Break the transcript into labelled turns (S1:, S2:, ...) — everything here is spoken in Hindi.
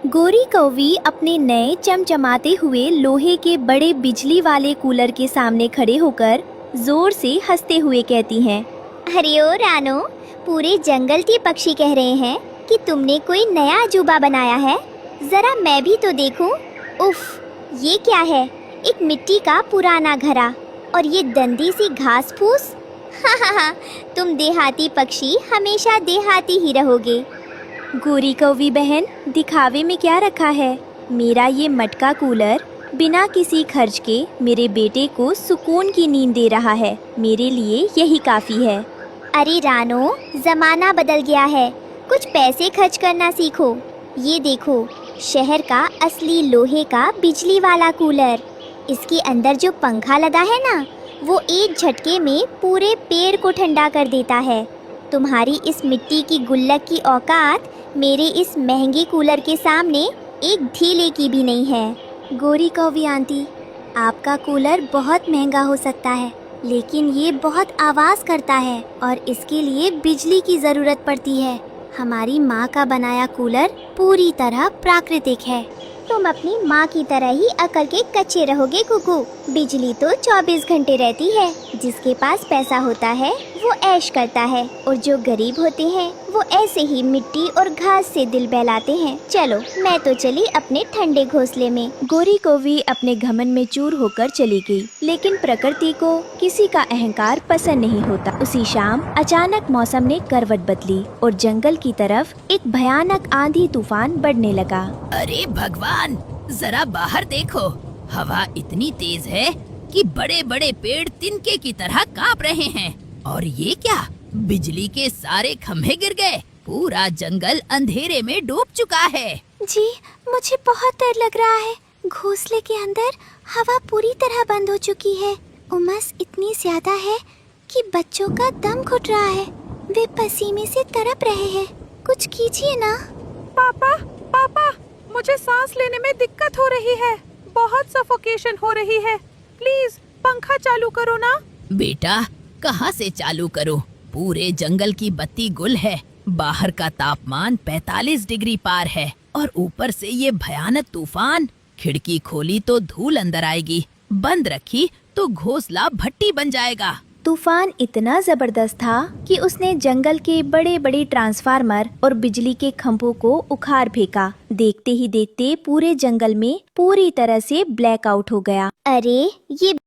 S1: गोरी कौवी अपने नए चमचमाते हुए लोहे के बड़े बिजली वाले कूलर के सामने खड़े होकर जोर से हंसते हुए कहती हैं,
S2: अरे ओ रानो, पूरे जंगल के पक्षी कह रहे हैं कि तुमने कोई नया अजूबा बनाया है। जरा मैं भी तो देखूं। उफ, ये क्या है? एक मिट्टी का पुराना घड़ा और ये गंदी सी घास फूस। हा, तुम देहाती पक्षी हमेशा देहाती ही रहोगे।
S1: गोरी कौवी बहन, दिखावे में क्या रखा है? मेरा ये मटका कूलर बिना किसी खर्च के मेरे बेटे को सुकून की नींद दे रहा है। मेरे लिए यही काफी है।
S2: अरे रानो, जमाना बदल गया है, कुछ पैसे खर्च करना सीखो। ये देखो, शहर का असली लोहे का बिजली वाला कूलर। इसके अंदर जो पंखा लगा है ना, वो एक झटके में पूरे पेड़ को ठंडा कर देता है। तुम्हारी इस मिट्टी की गुल्लक की औकात मेरे इस महंगे कूलर के सामने एक ढीले की भी नहीं है।
S1: गोरी कौवी आंटी, आपका कूलर बहुत महंगा हो सकता है, लेकिन ये बहुत आवाज़ करता है और इसके लिए बिजली की ज़रूरत पड़ती है। हमारी माँ का बनाया कूलर पूरी तरह प्राकृतिक है।
S2: तुम अपनी माँ की तरह ही अकल के कच्चे रहोगे कुकू। बिजली तो 24 घंटे रहती है। जिसके पास पैसा होता है वो ऐश करता है, और जो गरीब होते हैं वो ऐसे ही मिट्टी और घास से दिल बहलाते हैं। चलो, मैं तो चली अपने ठंडे घोंसले में।
S1: गोरी कौवी अपने घमंड में चूर होकर चली गई, लेकिन प्रकृति को किसी का अहंकार पसंद नहीं होता। उसी शाम अचानक मौसम ने करवट बदली और जंगल की तरफ एक भयानक आंधी तूफान बढ़ने लगा।
S3: अरे भगवान, जरा बाहर देखो। हवा इतनी तेज है कि बड़े बड़े पेड़ तिनके की तरह कांप रहे हैं। और ये क्या, बिजली के सारे खंभे गिर गए। पूरा जंगल अंधेरे में डूब चुका है।
S1: जी, मुझे बहुत डर लग रहा है। घोंसले के अंदर हवा पूरी तरह बंद हो चुकी है। उमस इतनी ज्यादा है कि बच्चों का दम घुट रहा है। वे पसीने से तड़प रहे हैं। कुछ कीजिए ना।
S4: पापा, पापा, मुझे सांस लेने में दिक्कत हो रही है। बहुत सफोकेशन हो रही है। प्लीज पंखा चालू करो ना।
S3: बेटा, कहाँ से चालू करूँ? पूरे जंगल की बत्ती गुल है। बाहर का तापमान 45 डिग्री पार है और ऊपर से ये भयानक तूफान। खिड़की खोली तो धूल अंदर आएगी, बंद रखी तो घोंसला भट्टी बन जाएगा।
S1: तूफान इतना जबरदस्त था कि उसने जंगल के बड़े बड़े ट्रांसफार्मर और बिजली के खंभों को उखाड़ फेंका। देखते ही देखते पूरे जंगल में पूरी तरह से ब्लैकआउट हो गया।
S2: अरे, ये